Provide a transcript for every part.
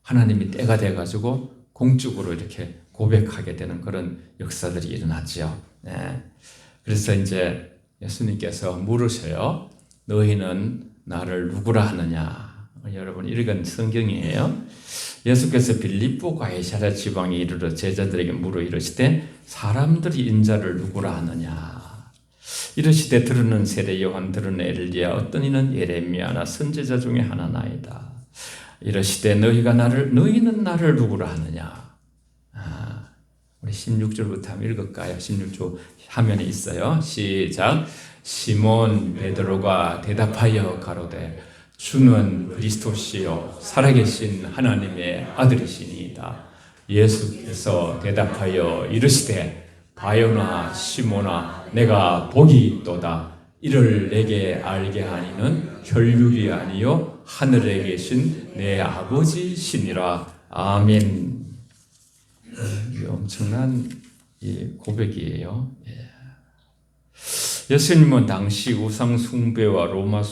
하나님이 때가 돼가지고 공적으로 이렇게 고백하게 되는 그런 역사들이 일어났죠. 네. 그래서 이제 예수님께서 물으셔요. 너희는 나를 누구라 하느냐? 여러분 읽은 성경이에요. 예수께서 빌립보 가이사랴 지방에 이르러 제자들에게 물어 이르시되 사람들이 인자를 누구라 하느냐? 이르시되 들으는 세례 요한, 들으는 엘리야, 어떤 이는 예레미야나 선지자 중에 하나나이다. 이르시되 너희는 나를 누구라 하느냐? 우리 16절부터 한번 읽을까요? 16절 화면에 있어요. 시작. 시몬 베드로가 대답하여 가로되 주는 그리스도시요 살아계신 하나님의 아들이시니이다. 예수께서 대답하여 이르시되 바요나 시몬아 내가 복이 있도다. 이를 내게 알게 하니는 혈육이 아니요 하늘에 계신 내 아버지시니라. 아멘. 엄청난 이 고백이에요. 예수님은 당시 우상 숭배와 로마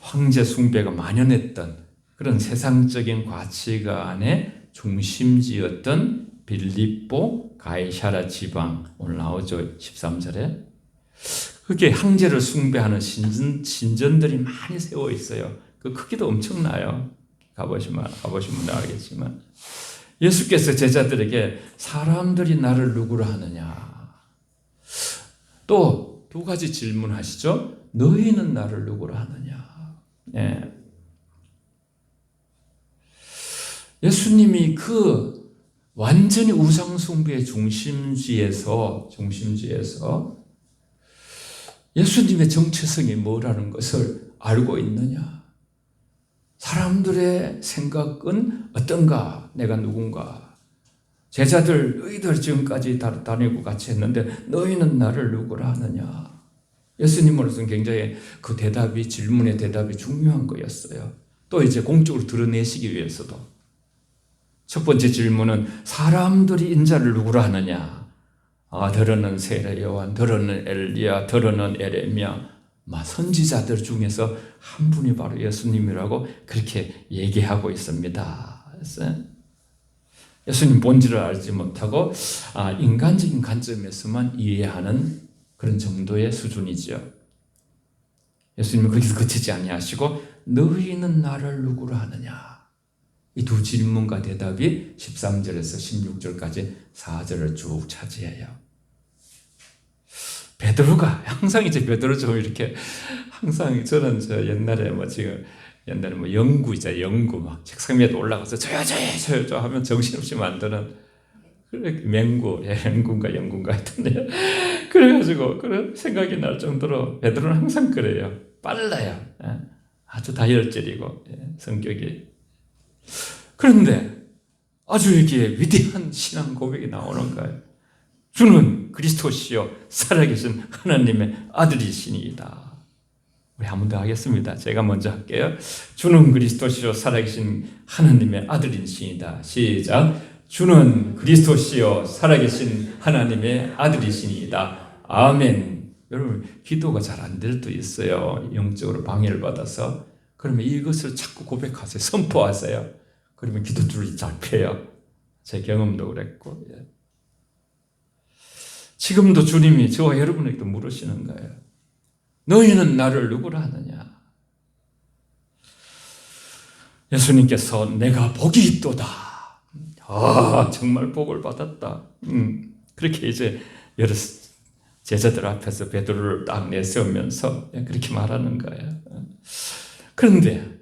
황제 숭배가 만연했던 그런 세상적인 가치관의 중심지였던 빌립보 가이사랴 지방, 오늘 나오죠 13절에. 그게 황제를 숭배하는 신전들이 많이 세워 있어요. 그 크기도 엄청나요. 가보시면 알겠지만 예수께서 제자들에게 사람들이 나를 누구라 하느냐? 또 두 가지 질문하시죠. 너희는 나를 누구라 하느냐? 네. 예수님이 그 완전히 우상숭배의 중심지에서 예수님의 정체성이 뭐라는 것을 알고 있느냐? 사람들의 생각은 어떤가? 내가 누군가? 제자들 너희들 지금까지 다니고 같이 했는데 너희는 나를 누구라 하느냐? 예수님으로서는 굉장히 그 질문의 대답이 중요한 거였어요. 또 이제 공적으로 드러내시기 위해서도. 첫 번째 질문은 사람들이 인자를 누구라 하느냐? 들어는 세례 요한, 들어는 엘리야, 들어는 예레미야, 선지자들 중에서 한 분이 바로 예수님이라고 그렇게 얘기하고 있습니다. 그래서 예수님 본질을 알지 못하고 인간적인 관점에서만 이해하는 그런 정도의 수준이죠. 예수님은 거기서 그치지 아니하시고 너희는 나를 누구라 하느냐? 이 두 질문과 대답이 13절에서 16절까지 4절을 쭉 차지해요. 베드로가 항상 이제 베드로 좀 이렇게 항상 저는 옛날에 연구 막 책상 위에 올라가서 저요 하면 정신없이 만드는 연구인가 했던데요. 그래가지고 그런 생각이 날 정도로 베드로는 항상 그래요. 빨라요. 아주 다혈질이고 성격이. 그런데 아주 이렇게 위대한 신앙 고백이 나오는 거예요. 주는 그리스도시요 살아계신 하나님의 아들이시니이다. 우리 한 번 더 하겠습니다. 제가 먼저 할게요. 주는 그리스도시요 살아계신 하나님의 아들이시니이다. 시작. 주는 그리스도시요 살아계신 하나님의 아들이시니이다. 아멘. 여러분 기도가 잘 안 될 때도 있어요. 영적으로 방해를 받아서. 그러면 이것을 자꾸 고백하세요. 선포하세요. 그러면 기도줄이 잘 펴요. 제 경험도 그랬고. 지금도 주님이 저와 여러분에게도 물으시는 거예요. 너희는 나를 누구라 하느냐? 예수님께서 내가 복이 있도다. 정말 복을 받았다. 그렇게 이제 여러 제자들 앞에서 베드로를 딱 내세우면서 그렇게 말하는 거예요. 그런데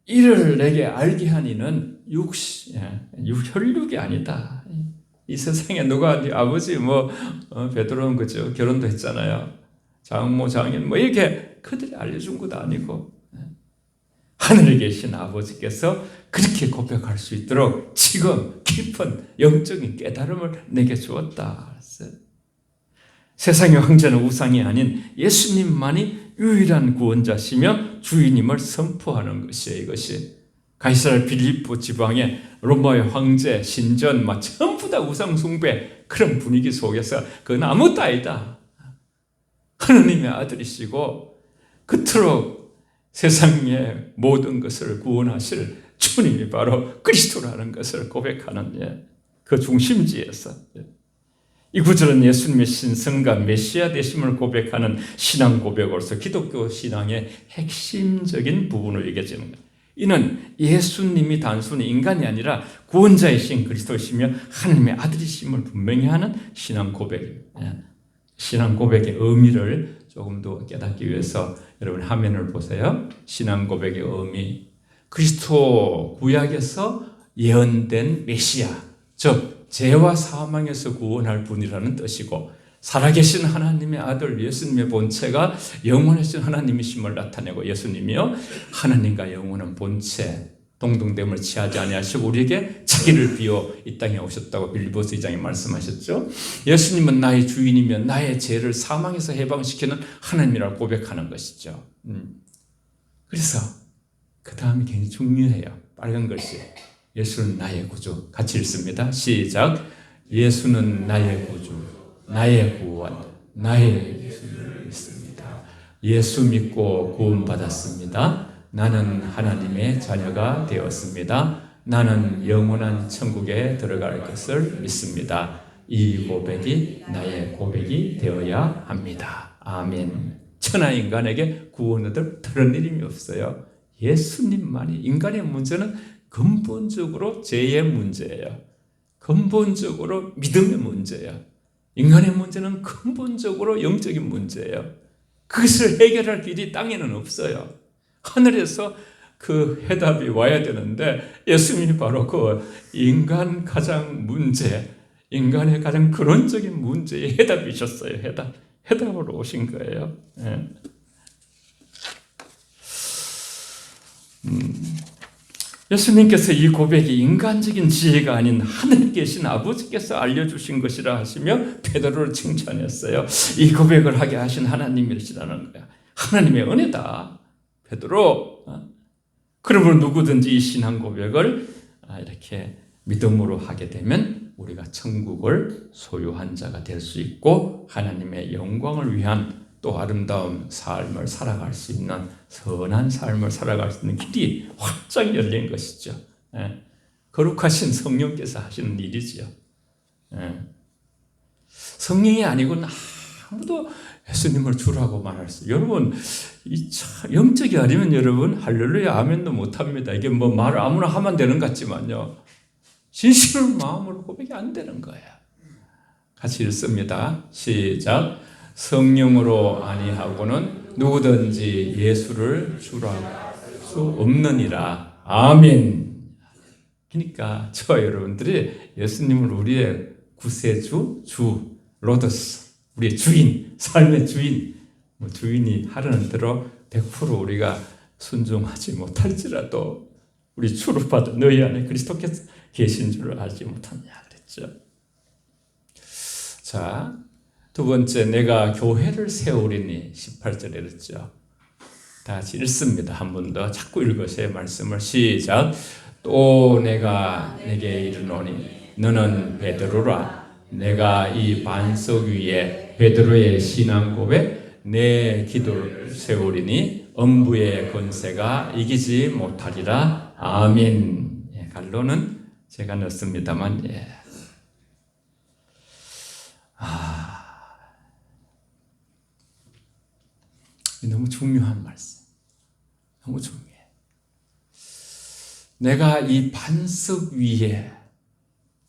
이를 내게 알게 하니는 혈육이 아니다. 이 세상에 누가 아버지 베드로는 그죠? 결혼도 했잖아요. 장모, 장인 이렇게 그들이 알려준 것도 아니고 하늘에 계신 아버지께서 그렇게 고백할 수 있도록 지금 깊은 영적인 깨달음을 내게 주었다. 세상의 황제는 우상이 아닌 예수님만이 유일한 구원자시며 주인임을 선포하는 것이에요. 이것이 가이사랴 빌립보 지방의 로마의 황제, 신전 전부 다 우상 숭배 그런 분위기 속에서 그건 아무것도 아니다. 하나님의 아들이시고 그토록 세상의 모든 것을 구원하실 주님이 바로 그리스도라는 것을 고백하는 그 중심지에서 이 구절은 예수님의 신성과 메시아 되심을 고백하는 신앙 고백으로서 기독교 신앙의 핵심적인 부분을 얘기해주는 거예요. 이는 예수님이 단순히 인간이 아니라 구원자이신 그리스도이시며 하나님의 아들이심을 분명히 하는 신앙 고백입니다. 신앙 고백의 의미를 조금 더 깨닫기 위해서 여러분 화면을 보세요. 신앙 고백의 의미. 그리스도 구약에서 예언된 메시아, 즉 죄와 사망에서 구원할 분이라는 뜻이고, 살아계신 하나님의 아들 예수님의 본체가 영원하신 하나님이심을 나타내고, 예수님이요 하나님과 영원한 본체 동등됨을 취하지 아니하시고 우리에게 자기를 비워 이 땅에 오셨다고 빌립보서 2장에 말씀하셨죠. 예수님은 나의 주인이며 나의 죄를 사망에서 해방시키는 하나님이라고 고백하는 것이죠. 그래서 그 다음이 굉장히 중요해요. 빨간 글씨. 예수는 나의 구주. 같이 읽습니다. 시작. 예수는 나의 구주, 나의 구원, 나의 예수를 믿습니다. 예수 믿고 구원받았습니다. 나는 하나님의 자녀가 되었습니다. 나는 영원한 천국에 들어갈 것을 믿습니다. 이 고백이 나의 고백이 되어야 합니다. 아멘. 천하 인간에게 구원 얻을 다른 이름이 없어요. 예수님만이. 인간의 문제는 근본적으로 죄의 문제예요. 근본적으로 믿음의 문제예요. 인간의 문제는 근본적으로 영적인 문제예요. 그것을 해결할 길이 땅에는 없어요. 하늘에서 그 해답이 와야 되는데 예수님이 바로 그 인간 가장 문제, 인간의 가장 근원적인 문제의 해답이셨어요. 해답으로 오신 거예요. 예수님께서 이 고백이 인간적인 지혜가 아닌 하늘에 계신 아버지께서 알려주신 것이라 하시며 베드로를 칭찬했어요. 이 고백을 하게 하신 하나님이시라는 거야. 하나님의 은혜다. 베드로. 그러므로 누구든지 이 신앙 고백을 이렇게 믿음으로 하게 되면 우리가 천국을 소유한 자가 될 수 있고 하나님의 영광을 위한 또 아름다운 삶을 살아갈 수 있는, 선한 삶을 살아갈 수 있는 길이 활짝 열린 것이죠. 거룩하신 성령께서 하시는 일이지요. 성령이 아니고는 아무도 예수님을 주라고 말할 수. 여러분, 영적이 아니면 여러분 할렐루야 아멘도 못합니다. 이게 뭐 말을 아무나 하면 되는 것 같지만요, 진실한 마음으로 고백이 안 되는 거예요. 같이 읽습니다. 시작. 성령으로 아니하고는 누구든지 예수를 주라 할 수 없느니라. 아멘. 그러니까 저 여러분들이 예수님을 우리의 구세주, 주, 로더스, 우리의 주인, 삶의 주인, 주인이 하려는 대로 100% 우리가 순종하지 못할지라도 우리 주로 받은 너희 안에 그리스도께서 계신 줄을 알지 못하느냐 그랬죠. 자, 두 번째, 내가 교회를 세우리니 18절에 그랬죠. 다 같이 읽습니다. 한 번 더 자꾸 읽으세요. 말씀을. 시작. 또 내가 내게 이르노니 너는 베드로라. 내가 이 반석 위에 베드로의 신앙 고백 내 기도를 세우리니 음부의 권세가 이기지 못하리라. 아멘. 갈로는 제가 넣습니다만 너무 중요한 말씀. 너무 중요해. 내가 이 반석 위에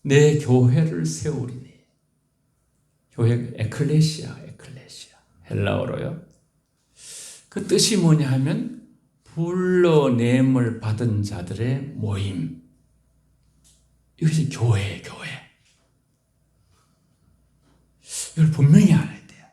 내 교회를 세우리니. 교회 에클레시아. 헬라어로요. 그 뜻이 뭐냐 하면 불러냄을 받은 자들의 모임. 이것이 교회예요. 교회. 이걸 분명히 알아야 돼요.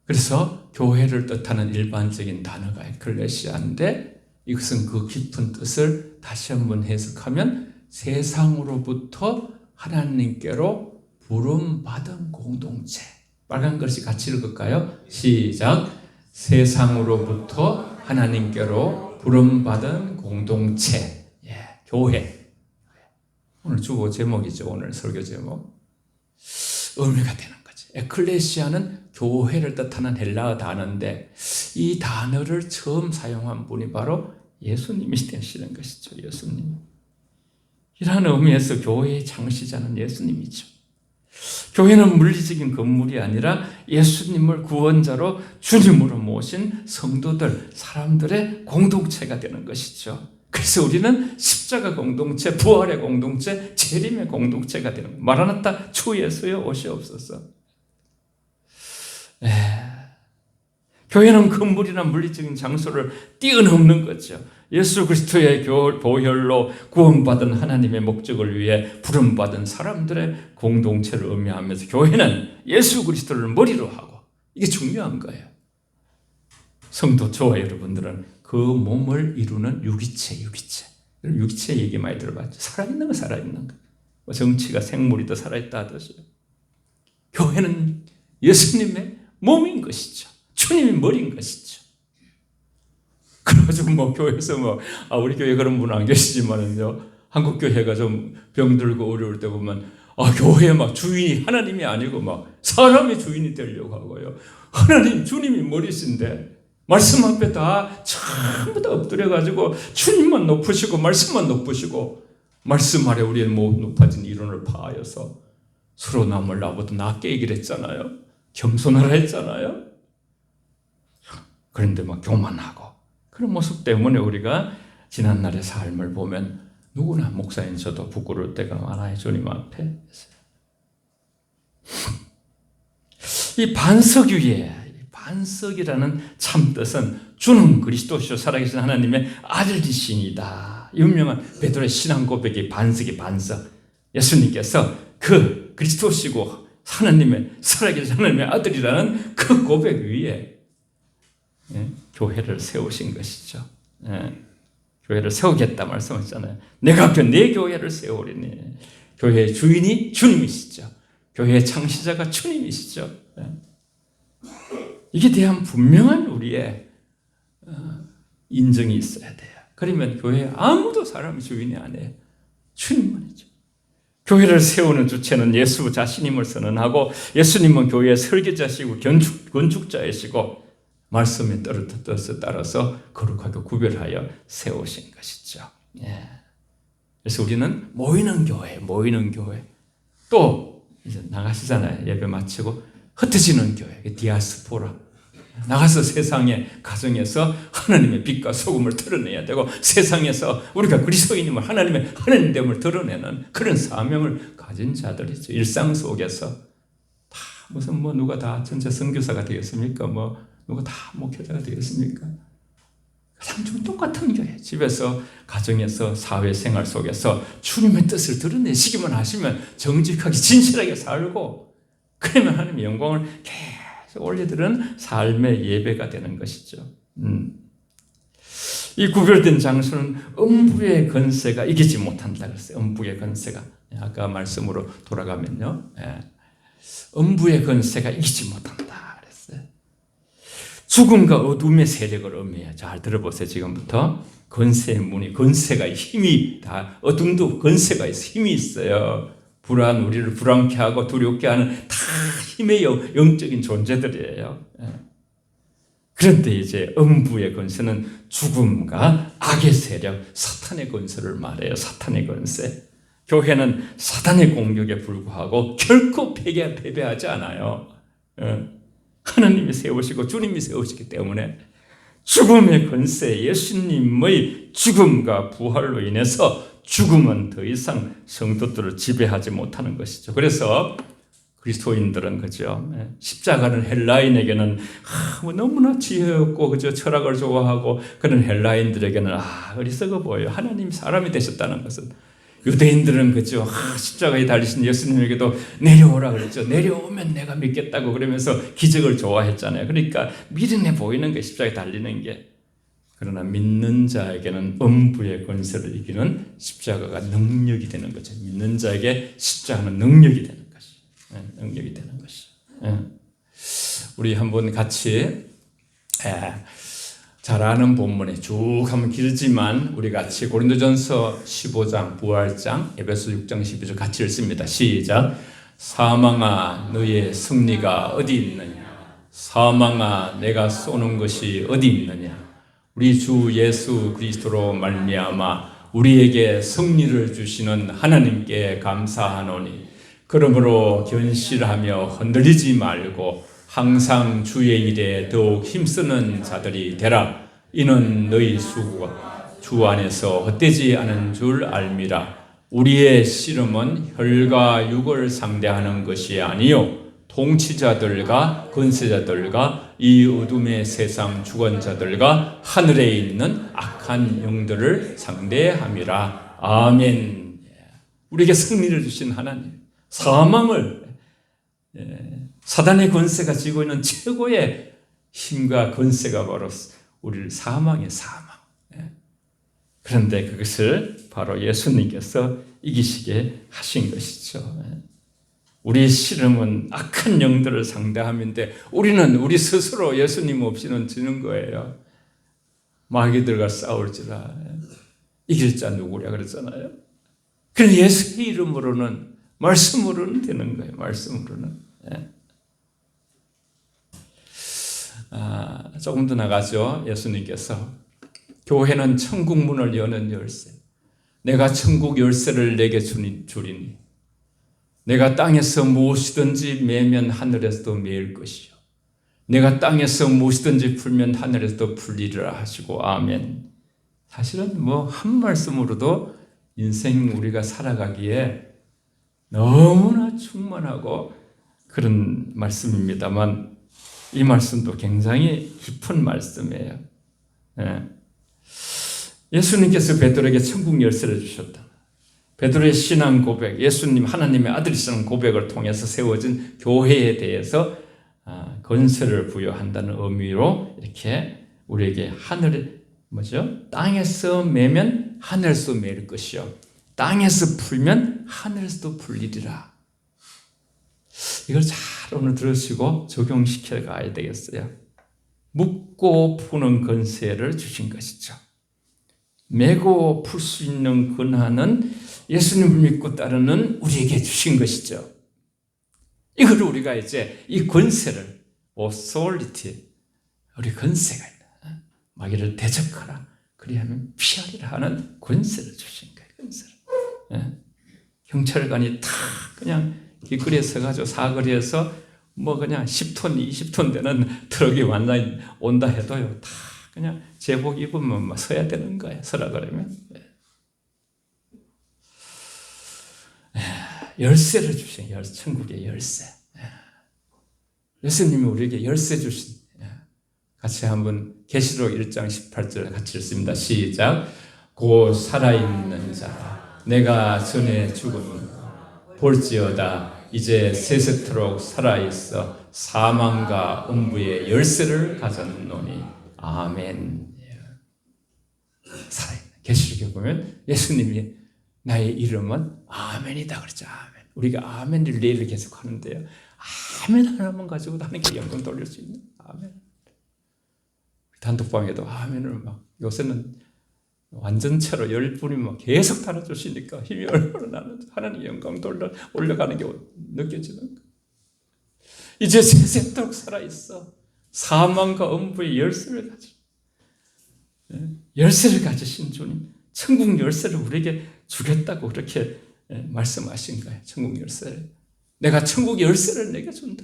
그래서 교회를 뜻하는 일반적인 단어가 에클레시아인데 이것은 그 깊은 뜻을 다시 한번 해석하면 세상으로부터 하나님께로 부름받은 공동체. 빨간 글씨 같이 읽을까요? 시작. 세상으로부터 하나님께로 부름받은 공동체. 교회. 오늘 주보 제목이죠. 오늘 설교 제목. 의미가 되는 거지. 에클레시아는 교회를 뜻하는 헬라어 단어인데 이 단어를 처음 사용한 분이 바로 예수님이 되시는 것이죠. 예수님. 이러한 의미에서 교회의 창시자는 예수님이죠. 교회는 물리적인 건물이 아니라 예수님을 구원자로 주님으로 모신 성도들, 사람들의 공동체가 되는 것이죠. 그래서 우리는 십자가 공동체, 부활의 공동체, 재림의 공동체가 되는 거예요. 마라나타 주 예수여 오시옵소서. 교회는 건물이나 물리적인 장소를 뛰어넘는 거죠. 예수 그리스도의 보혈로 구원받은 하나님의 목적을 위해 부름받은 사람들의 공동체를 의미하면서 교회는 예수 그리스도를 머리로 하고, 이게 중요한 거예요. 성도 저와 여러분들은 그 몸을 이루는 유기체. 유기체 얘기 많이 들어봤죠. 살아있는 거 살아있는 거. 정치가 생물이다 살아있다 하듯이 교회는 예수님의 몸인 것이죠. 주님이 머리인 것이죠. 그래가지고 교회에서 우리 교회 그런 분 안 계시지만은요, 한국 교회가 좀 병들고 어려울 때 보면 교회 주인이 하나님이 아니고 사람이 주인이 되려고 하고요. 하나님 주님이 머리신데 말씀 앞에 다 전부 다 엎드려가지고 주님만 높으시고 말씀만 높으시고 말씀 아래 우리의 높아진 이론을 파하여서 서로 남을 나보다 낮게 얘기를 했잖아요. 겸손하라 했잖아요. 그런데 교만하고 그런 모습 때문에 우리가 지난날의 삶을 보면 누구나 목사인 저도 부끄러울 때가 많아요. 주님 앞에. 이 반석 위에, 반석이라는 참뜻은 주는 그리스도시요 살아계신 하나님의 아들이시니다. 유명한 베드로의 신앙 고백이 반석이 반석. 예수님께서 그 그리스도시고 하나님의 살아계신 하나님의 아들이라는 그 고백 위에 교회를 세우신 것이죠. 교회를 세우겠다 말씀하셨잖아요. 내가 내 교회를 세우리니. 교회의 주인이 주님이시죠. 교회의 창시자가 주님이시죠. 이게 대한 분명한 우리의 인정이 있어야 돼요. 그러면 교회에 아무도 사람이 주인이 아니에요. 주님만이죠. 교회를 세우는 주체는 예수 자신임을 선언하고 예수님은 교회의 설계자시고 건축자이시고 말씀에 따라서 거룩하게 구별하여 세우신 것이죠. 그래서 우리는 모이는 교회. 또 이제 나가시잖아요. 예배 마치고 흩어지는 교회, 디아스포라. 나가서 세상의 가정에서 하나님의 빛과 소금을 드러내야 되고 세상에서 우리가 그리스도인임을 하나님됨을 드러내는 그런 사명을 가진 자들이죠. 일상 속에서 다 무슨 누가 다 전체 선교사가 되겠습니까? 누가 다 목회자가 되겠습니까? 상중 똑같은 교회. 집에서, 가정에서, 사회생활 속에서 주님의 뜻을 드러내시기만 하시면 정직하게 진실하게 살고 그러면 하나님의 영광을 계속 올려드리는 삶의 예배가 되는 것이죠. 이 구별된 장소는 음부의 권세가 이기지 못한다 그랬어요. 음부의 권세가. 아까 말씀으로 돌아가면요. 음부의 권세가 이기지 못한다. 죽음과 어둠의 세력을 의미해요. 잘 들어보세요. 지금부터 권세의 문이, 권세가 힘이 다, 어둠도 권세가 있어, 힘이 있어요. 우리를 불안케 하고 두렵게 하는 다 힘의 영적인 존재들이에요. 그런데 이제 음부의 권세는 죽음과 악의 세력, 사탄의 권세를 말해요. 사탄의 권세. 교회는 사탄의 공격에 불구하고 결코 패배하지 않아요. 하나님이 세우시고 주님이 세우시기 때문에 죽음의 권세, 예수님의 죽음과 부활로 인해서 죽음은 더 이상 성도들을 지배하지 못하는 것이죠. 그래서 그리스도인들은 그죠. 십자가는 헬라인에게는 너무나 지혜 없고 그죠. 철학을 좋아하고 그런 헬라인들에게는 어리석어 보여요. 하나님 사람이 되셨다는 것은. 유대인들은 그죠. 십자가에 달리신 예수님에게도 내려오라 그랬죠. 내려오면 내가 믿겠다고 그러면서 기적을 좋아했잖아요. 그러니까 미련해 보이는 게 십자가에 달리는 게. 그러나 믿는 자에게는 음부의 권세를 이기는 십자가가 능력이 되는 거죠. 믿는 자에게 십자가는 능력이 되는 것이. 능력이 되는 것이. 우리 한번 같이 잘 아는 본문에 쭉 하면 길지만 우리 같이 고린도전서 15장 부활장 에베소 6장 12절 같이 읽습니다. 시작. 사망아 너의 승리가 어디 있느냐. 사망아 내가 쏘는 것이 어디 있느냐. 우리 주 예수 그리스도로 말미암아 우리에게 승리를 주시는 하나님께 감사하노니 그러므로 견실하며 흔들리지 말고 항상 주의 일에 더욱 힘쓰는 자들이 되라. 이는 너희 수고가 주 안에서 헛되지 않은 줄 알미라. 우리의 씨름은 혈과 육을 상대하는 것이 아니요 통치자들과 권세자들과 이 어둠의 세상 주권자들과 하늘에 있는 악한 영들을 상대함이라. 아멘. 우리에게 승리를 주신 하나님, 사망을, 사단의 권세가 지고 있는 최고의 힘과 권세가 바로 우리를 사망의 사망. 그런데 그것을 바로 예수님께서 이기시게 하신 것이죠. 우리의 씨름은 악한 영들을 상대함인데 우리는 우리 스스로 예수님 없이는 지는 거예요. 마귀들과 싸울지라 이길 자 누구랴 그랬잖아요. 그래서 예수의 이름으로는, 말씀으로는 되는 거예요. 말씀으로는. 조금 더 나가죠. 예수님께서 교회는 천국 문을 여는 열쇠, 내가 천국 열쇠를 내게 주리니 내가 땅에서 무엇이든지 매면 하늘에서도 매일 것이요 내가 땅에서 무엇이든지 풀면 하늘에서도 풀리리라 하시고 아멘. 사실은 한 말씀으로도 인생 우리가 살아가기에 너무나 충만하고 그런 말씀입니다만 이 말씀도 굉장히 깊은 말씀이에요. 예수님께서 베드로에게 천국 열쇠를 주셨다. 베드로의 신앙 고백, 예수님 하나님의 아들이시라는 고백을 통해서 세워진 교회에 대해서 권세를 부여한다는 의미로 이렇게 우리에게 하늘에 땅에서 매면 하늘에서 매일 것이요 땅에서 풀면 하늘에서도 풀리리라. 이걸 잘 오늘 들으시고 적용시켜 가야 되겠어요. 묶고 푸는 권세를 주신 것이죠. 매고 풀 수 있는 권한은 예수님을 믿고 따르는 우리에게 주신 것이죠. 이걸 우리가 이제 이 권세를 authority, 우리 권세가 있다. 마귀를 대적하라. 그리하면 피하리라 하는 권세를 주신 거예요. 권세를. 경찰관이 다 그냥 길거리에 서가지고 사거리에서 그냥 10톤, 20톤 되는 트럭이 온다 해도요. 다 그냥 제복 입으면 서야 되는 거예요. 서라 그러면. 열쇠를 주신 천국의 열쇠. 예수님이 우리에게 열쇠 주신. 같이 한번 계시록 1장 18절 같이 읽습니다. 시작. 곧 살아있는 자 내가 전에 죽은 볼지어다 이제 세세토록 살아있어 사망과 음부의 열쇠를 가졌노니 아멘. 살아있는 계시록에 보면 예수님이 나의 이름은 아멘이다 그랬죠. 아멘. 우리가 아멘을 내일 계속 하는데요. 아멘 하나만 가지고도 하나님께 영광 돌릴 수 있는 아멘. 단톡방에도 아멘을 요새는 완전체로 10분이 계속 달아주시니까 힘이 얼마나 나는지 하나님 영광 올려가는 게 느껴지는 거예요. 이제 세세토록 살아있어. 사망과 음부의 열쇠를 가지신 주님, 천국 열쇠를 우리에게 주겠다고 그렇게 말씀하신 거예요. 천국 열쇠를. 내가 천국 열쇠를 내게 준다.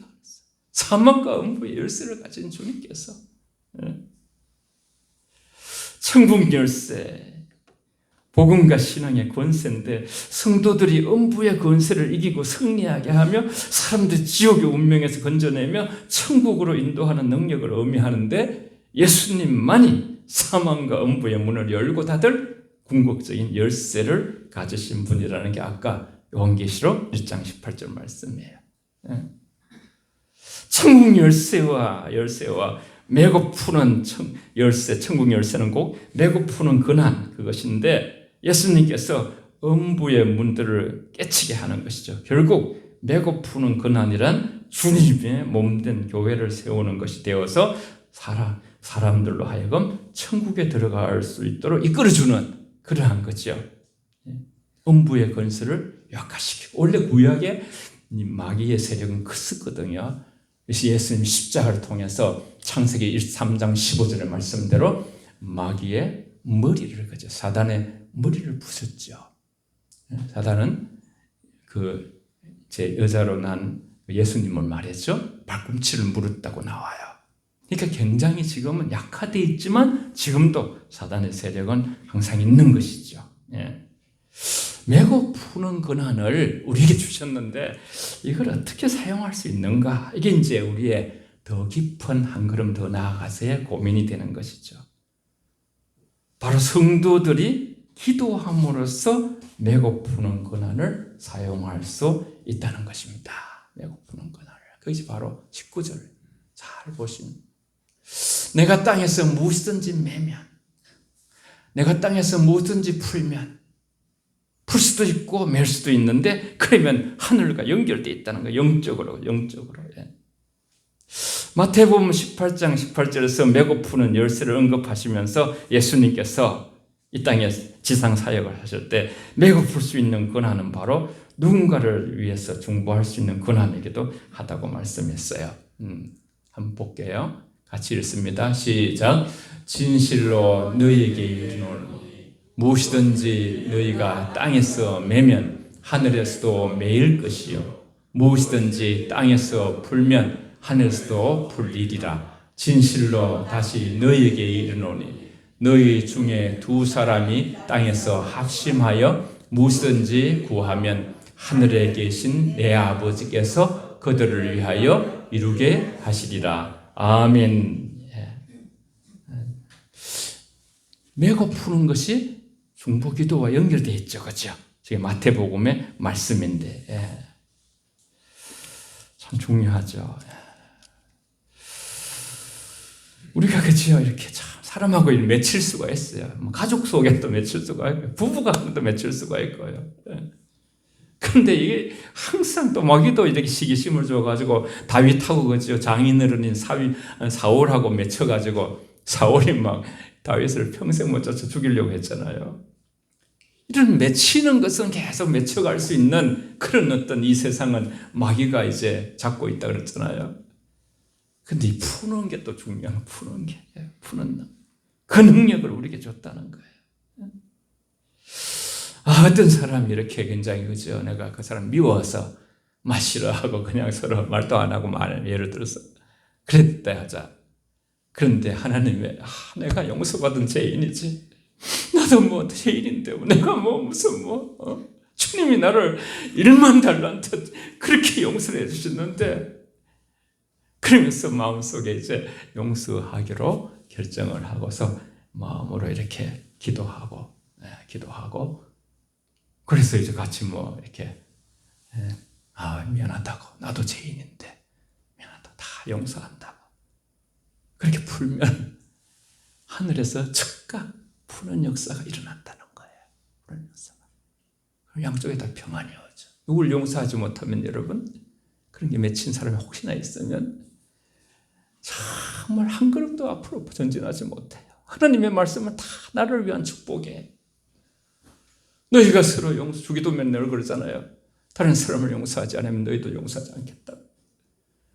사망과 음부의 열쇠를 가진 주님께서 천국 열쇠, 복음과 신앙의 권세인데 성도들이 음부의 권세를 이기고 승리하게 하며 사람들 지옥의 운명에서 건져내며 천국으로 인도하는 능력을 의미하는데 예수님만이 사망과 음부의 문을 열고 닫을 궁극적인 열쇠를 가지신 분이라는 게 아까 요한계시록 1장 18절 말씀이에요. 천국 열쇠와 매고 푸는 열쇠, 천국 열쇠는 꼭 매고 푸는 권한 그것인데 예수님께서 음부의 문들을 깨치게 하는 것이죠. 결국 매고 푸는 권한이란 주님의 몸된 교회를 세우는 것이 되어서 사람들로 하여금 천국에 들어갈 수 있도록 이끌어주는 그러한 거죠. 음부의 권세를 약화시키고 원래 구약에 마귀의 세력은 컸었거든요. 그래서 예수님 십자가를 통해서 창세기 3장 15절의 말씀대로 마귀의 머리를, 그죠? 사단의 머리를 부쉈죠. 사단은 제 여자로 난 예수님을 말했죠. 발꿈치를 물었다고 나와요. 그러니까 굉장히 지금은 약화되어 있지만 지금도 사단의 세력은 항상 있는 것이죠. 메고 푸는 권한을 우리에게 주셨는데 이걸 어떻게 사용할 수 있는가? 이게 이제 우리의 더 깊은 한 걸음 더 나아가서의 고민이 되는 것이죠. 바로 성도들이 기도함으로써 메고 푸는 권한을 사용할 수 있다는 것입니다. 메고 푸는 권한을. 그것이 바로 19절 잘 보시면, 내가 땅에서 무엇이든지 매면, 내가 땅에서 무엇이든지 풀면, 풀 수도 있고 맬 수도 있는데, 그러면 하늘과 연결되어 있다는 거예요. 영적으로. 마태복음 18장 18절에서 메고 푸는 열쇠를 언급하시면서 예수님께서 이 땅에 지상 사역을 하실 때 메고 풀 수 있는 권한은 바로 누군가를 위해서 중보할 수 있는 권한이기도 하다고 말씀했어요. 한번 볼게요. 같이 읽습니다. 시작. 진실로 너희에게 이르노니 무엇이든지 너희가 땅에서 매면 하늘에서도 매일 것이요 무엇이든지 땅에서 풀면 하늘에서도 풀리리라. 진실로 다시 너희에게 이르노니 너희 중에 두 사람이 땅에서 합심하여 무엇이든지 구하면 하늘에 계신 내 아버지께서 그들을 위하여 이루게 하시리라. 아멘. 메고 푸는 것이 중보기도와 연결되어 있죠. 그렇죠? 지금 마태복음의 말씀인데 참 중요하죠. 우리가 그죠? 이렇게 참 사람하고 맺힐 수가 있어요. 가족 속에도 맺힐 수가 있고 부부간도 맺힐 수가 있고요. 그런데 이게 항상 또 마귀도 이렇게 시기심을 줘가지고 다윗하고 그죠? 장인어른인 사울하고 맺혀가지고 사울이 막 다윗을 평생 못 쫓아 죽이려고 했잖아요. 이런 맺히는 것은 계속 맺혀갈 수 있는 그런 어떤 이 세상은 마귀가 이제 잡고 있다 그랬잖아요. 근데 이 푸는 게 또 중요한, 푸는 그 능력을 우리에게 줬다는 거예요. 어떤 사람이 이렇게 굉장히 그죠? 내가 그 사람 미워서 마시러 하고 그냥 서로 말도 안 하고 예를 들어서 그랬다 하자. 그런데 하나님의 내가 용서받은 죄인이지. 나도 뭐 죄인인데 내가 무슨 주님이 나를 1만 달란트 그렇게 용서를 해주셨는데 그러면서 마음속에 이제 용서하기로 결정을 하고서 마음으로 이렇게 기도하고 그래서 이제 같이 이렇게 미안하다고 나도 죄인인데 미안하다 다 용서한다고 그렇게 풀면 하늘에서 즉각 푸는 역사가 일어난다는 거예요. 푸는 역사가. 그럼 양쪽에 다 평안이 오죠. 누굴 용서하지 못하면 여러분 그런 게 맺힌 사람이 혹시나 있으면 정말 한 걸음도 앞으로 전진하지 못해요. 하나님의 말씀은 다 나를 위한 축복이에요. 너희가 서로 주기도면 늘 그러잖아요. 다른 사람을 용서하지 않으면 너희도 용서하지 않겠다.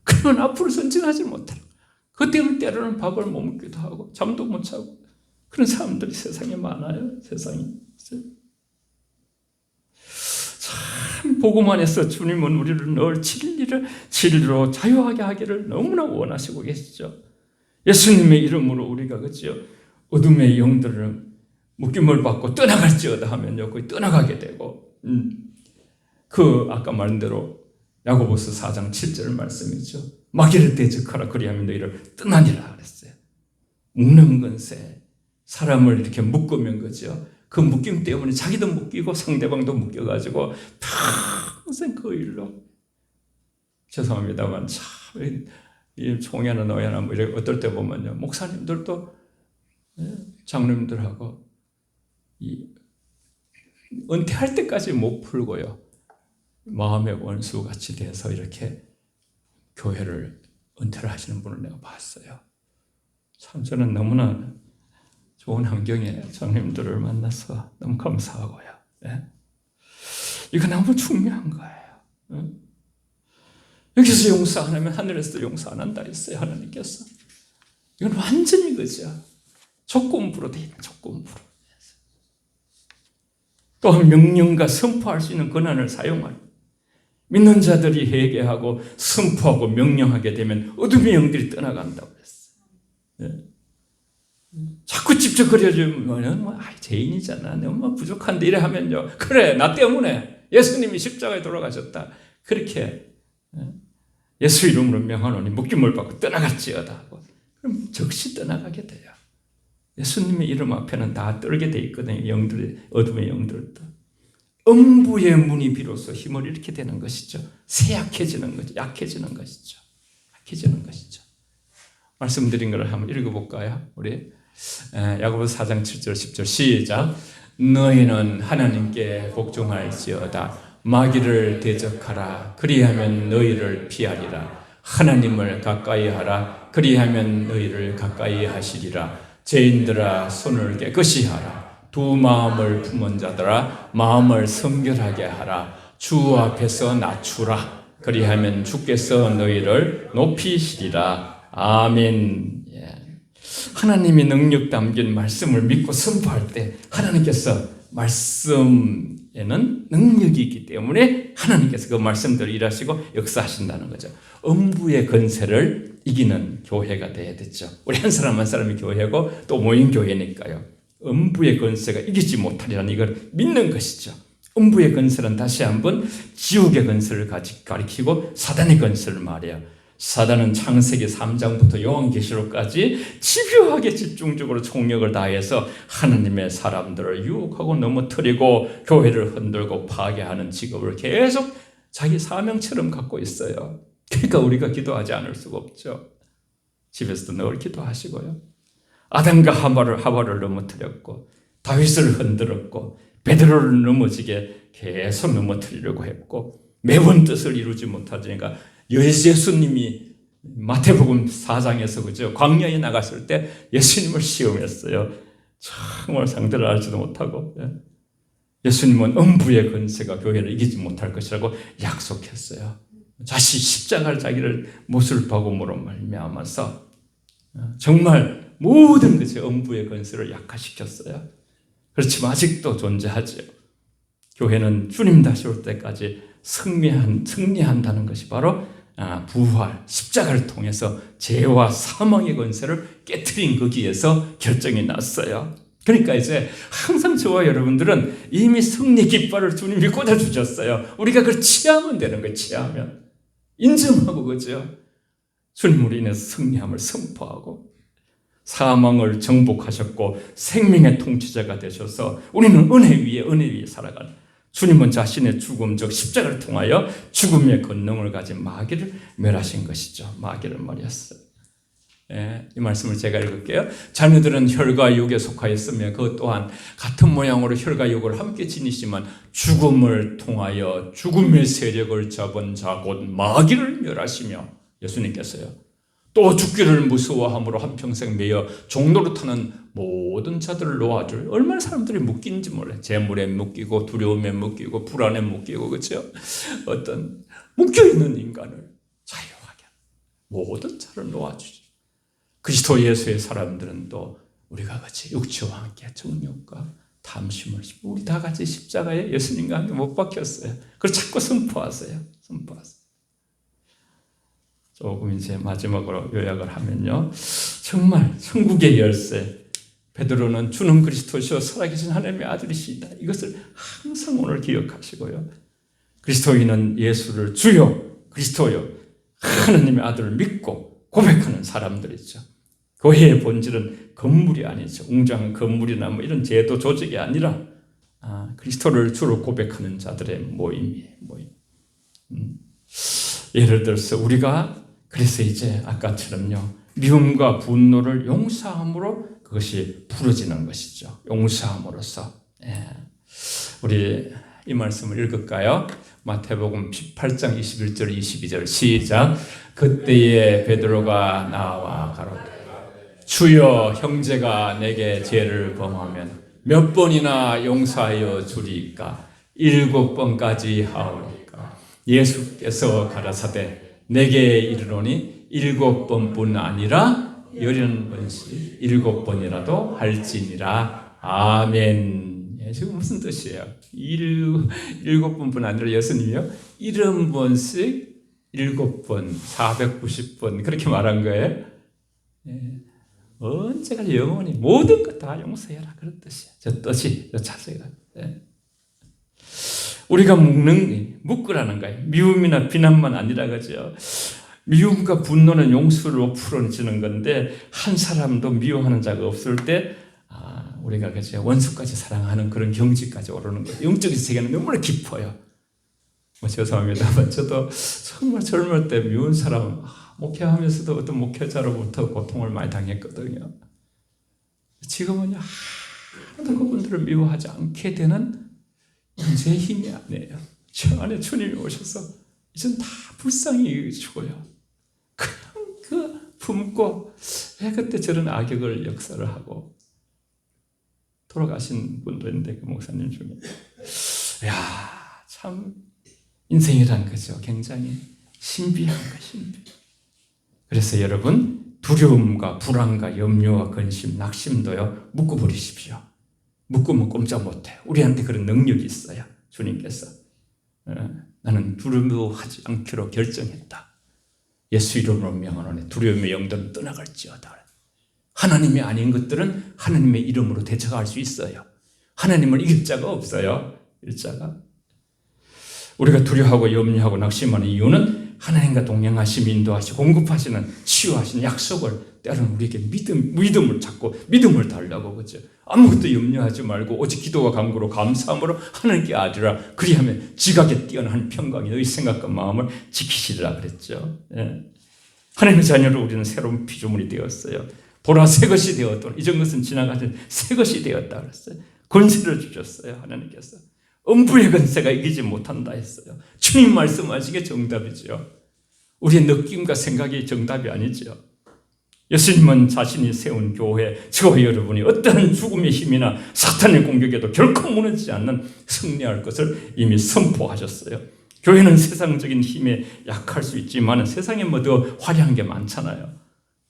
그러면 앞으로 전진하지 못해요. 그 때문에 때로는 밥을 못 먹기도 하고 잠도 못 자고 그런 사람들이 세상에 많아요. 세상에. 참 복음 안에서 주님은 우리를 늘 진리로 자유하게 하기를 너무나 원하시고 계시죠. 예수님의 이름으로 우리가 그죠? 어둠의 영들을 묶임을 받고 떠나갈지어다 하면요, 거기 떠나가게 되고, 아까 말한 대로 야고보서 4장 7절 말씀이죠. 마귀를 대적하라 그리하면 너희를 떠나니라 그랬어요. 묶는 건세 사람을 이렇게 묶으면 그죠? 그 묶임 때문에 자기도 묶이고 상대방도 묶여가지고 평생 그 일로 죄송합니다만 참 이 총회나 노회나 어떨 때 보면요 목사님들도 장로님들하고 은퇴할 때까지 못 풀고요 마음의 원수같이 돼서 이렇게 교회를 은퇴를 하시는 분을 내가 봤어요. 참 저는 너무나 좋은 환경에 장님들을 만나서 너무 감사하고요. 네? 이거 너무 중요한 거예요. 네? 여기서 용서 안 하면 하늘에서도 용서 안 한다 했어요. 하나님께서. 이건 완전히 그죠. 조건부로 되어 있는 조건부로. 또 명령과 선포할 수 있는 권한을 사용할 믿는 자들이 회개하고 선포하고 명령하게 되면 어둠의 영들이 떠나간다고 했어요. 자꾸 찝쩍거려주면 죄인이잖아. 너무 부족한데 이래 하면요. 그래 나 때문에 예수님이 십자가에 돌아가셨다. 그렇게 예수 이름으로 명하노니 묶임을 받고 떠나갔지어다. 그럼 즉시 떠나가게 돼요. 예수님의 이름 앞에는 다 떨게 돼 있거든요. 영들이, 어둠의 영들도. 음부의 문이 비로소 힘을 잃게 되는 것이죠. 쇠약해지는 거죠. 약해지는 것이죠. 약해지는 것이죠. 말씀드린 걸 한번 읽어볼까요? 우리 야고보서 4장 7절 10절 시작. 너희는 하나님께 복종할지어다. 마귀를 대적하라. 그리하면 너희를 피하리라. 하나님을 가까이 하라. 그리하면 너희를 가까이 하시리라. 죄인들아 손을 깨끗이 하라. 두 마음을 품은 자들아 마음을 성결하게 하라. 주 앞에서 낮추라. 그리하면 주께서 너희를 높이시리라. 아멘. 하나님의 능력 담긴 말씀을 믿고 선포할 때 하나님께서 말씀에는 능력이 있기 때문에 하나님께서 그 말씀대로 일하시고 역사하신다는 거죠. 음부의 권세를 이기는 교회가 돼야 되죠. 우리 한 사람 한 사람이 교회고 또 모인 교회니까요. 음부의 권세가 이기지 못하리라는 이걸 믿는 것이죠. 음부의 권세는 다시 한번 지옥의 권세를 가리키고 사단의 권세를 말해요. 사단은 창세기 3장부터 요한계시록까지 집요하게 집중적으로 총력을 다해서 하나님의 사람들을 유혹하고 넘어뜨리고 교회를 흔들고 파괴하는 직업을 계속 자기 사명처럼 갖고 있어요. 그러니까 우리가 기도하지 않을 수가 없죠. 집에서도 늘 기도하시고요. 아담과 하와를 넘어뜨렸고 다윗을 흔들었고 베드로를 넘어지게 계속 넘어뜨리려고 했고 매번 뜻을 이루지 못하니까 예수님이 마태복음 4장에서 그죠? 광야에 나갔을 때 예수님을 시험했어요. 정말 상대를 알지도 못하고 예수님은 음부의 권세가 교회를 이기지 못할 것이라고 약속했어요. 자신 십자가를 자기를 못을 박음으로 말미암아서 정말 모든 것이 음부의 권세를 약화시켰어요. 그렇지만 아직도 존재하죠. 교회는 주님 다시 올 때까지 승리한다는 것이 바로 부활, 십자가를 통해서 죄와 사망의 권세를 깨트린 거기에서 결정이 났어요. 그러니까 이제 항상 저와 여러분들은 이미 승리 깃발을 주님이 꽂아주셨어요. 우리가 그걸 취하면 되는 거예요. 취하면. 인정하고 그죠? 주님으로 인해서 승리함을 선포하고 사망을 정복하셨고 생명의 통치자가 되셔서 우리는 은혜 위에 살아가는 주님은 자신의 죽음 즉 십자가를 통하여 죽음의 권능을 가진 마귀를 멸하신 것이죠. 마귀를 말이었어요. 이 말씀을 제가 읽을게요. 자녀들은 혈과 육에 속하였으며 그 또한 같은 모양으로 혈과 육을 함께 지니시면 죽음을 통하여 죽음의 세력을 잡은 자 곧 마귀를 멸하시며 예수님께서요. 또 죽기를 무서워함으로 한평생 매여 종노릇하는 모든 자들을 놓아줄 얼마나 사람들이 묶이는지 몰라요. 재물에 묶이고 두려움에 묶이고 불안에 묶이고 그렇죠? 어떤 묶여있는 인간을 자유하게 모든 자를 놓아주죠. 그리스도 예수의 사람들은 또 우리가 같이 육체와 함께 정욕과 탐심을 우리 다 같이 십자가에 예수님과 함께 못 박혔어요. 그걸 자꾸 선포하세요. 조금 이제 마지막으로 요약을 하면요. 정말 천국의 열쇠 베드로는 주는 그리스도시요 살아계신 하나님의 아들이시다. 이것을 항상 오늘 기억하시고요. 그리스도인은 예수를 주요 그리스도요 하나님의 아들을 믿고 고백하는 사람들이죠. 교회의 본질은 건물이 아니죠. 웅장한 건물이나 뭐 이런 제도 조직이 아니라 그리스도를 주로 고백하는 자들의 모임이에요. 예를 들어서 우리가 그래서 이제 아까처럼요. 미움과 분노를 용서함으로 그것이 풀어지는 것이죠. 용서함으로써. 우리 이 말씀을 읽을까요? 마태복음 18장 21절 22절 시작. 그때에 베드로가 나와 가로되 주여 형제가 내게 죄를 범하면 몇 번이나 용서하여 주리이까 7번까지 하오리까. 예수께서 가라사대 내게 이르노니 7번뿐 아니라 80번씩 7번이라도 할지니라. 아멘. 예, 지금 무슨 뜻이에요? 7번뿐 아니라 예수님이요 70번씩 7번 490번 그렇게 말한 거예요. 예. 언제까지 영원히 모든 것 다 용서해라 그런 뜻이에요. 저 뜻이 저 자세가. 예. 우리가 묶으라는 거예요. 미움이나 비난만 아니라 그죠. 미움과 분노는 용서를 5%는 주는 건데 한 사람도 미워하는 자가 없을 때 우리가 그죠 원수까지 사랑하는 그런 경지까지 오르는 거예요. 영적인 세계는 너무나 깊어요. 죄송합니다만 저도 정말 젊을 때 미운 사람 목회하면서도 어떤 목회자로부터 고통을 많이 당했거든요. 지금은 하나도 그분들을 미워하지 않게 되는 제 힘이 아니에요. 저 안에 주님이 오셔서 이젠 다 불쌍히 죽어요. 그냥 품고 왜 그때 저런 악역을 역사를 하고 돌아가신 분도 있는데 그 목사님 중에 참 인생이란 거죠. 굉장히 신비한 거 신비. 그래서 여러분 두려움과 불안과 염려와 근심, 낙심도요 묶어버리십시오. 묶으면 꼼짝 못해. 우리한테 그런 능력이 있어요. 주님께서 나는 두려워하지 않기로 결정했다. 예수 이름으로 명하노니 두려움의 영들은 떠나갈지어다. 하나님이 아닌 것들은 하나님의 이름으로 대처할 수 있어요. 하나님을 이길 자가 없어요. 일자가. 우리가 두려워하고 염려하고 낙심하는 이유는 하나님과 동행하시며 인도하시고 공급하시는 치유하시는 약속을 때로는 우리에게 믿음을 찾고 믿음을 달라고 그죠. 아무것도 염려하지 말고 오직 기도와 간구로 감사함으로 하나님께 아뢰라. 그리하면 지각에 뛰어난 평강이 너희 생각과 마음을 지키시리라 그랬죠. 예. 하나님의 자녀로 우리는 새로운 피조물이 되었어요. 보라 새 것이 되었더라. 이전 것은 지나가던 새 것이 되었다 그랬어요. 권세를 주셨어요. 하나님께서. 음부의 권세가 이기지 못한다 했어요. 주님 말씀하시기에 정답이죠. 우리의 느낌과 생각이 정답이 아니죠. 예수님은 자신이 세운 교회, 저와 여러분이 어떠한 죽음의 힘이나 사탄의 공격에도 결코 무너지지 않는 승리할 것을 이미 선포하셨어요. 교회는 세상적인 힘에 약할 수 있지만 세상에 뭐 더 화려한 게 많잖아요.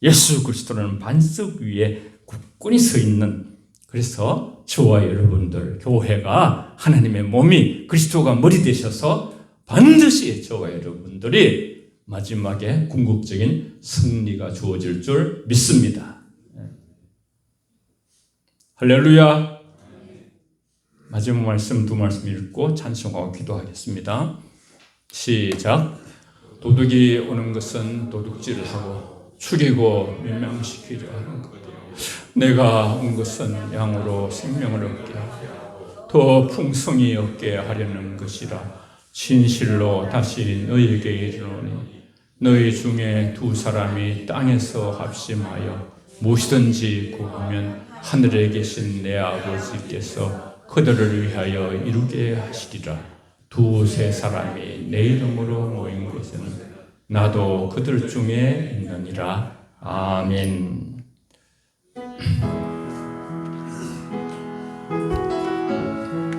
예수 그리스도는 반석 위에 굳건히 서 있는, 그래서 저와 여러분들 교회가 하나님의 몸이 그리스도가 머리 되셔서 반드시 저와 여러분들이 마지막에 궁극적인 승리가 주어질 줄 믿습니다. 할렐루야. 마지막 말씀 두 말씀 읽고 찬송하고 기도하겠습니다. 시작. 도둑이 오는 것은 도둑질을 하고 죽이고 멸망시키려 하는 것. 내가 온 것은 양으로 생명을 얻게 하고 더 풍성히 얻게 하려는 것이라. 진실로 다시 너희에게 이르노니 너희 중에 두 사람이 땅에서 합심하여 무엇이든지 구하면 하늘에 계신 내 아버지께서 그들을 위하여 이루게 하시리라. 두세 사람이 내 이름으로 모인 곳에는 나도 그들 중에 있느니라. 아멘.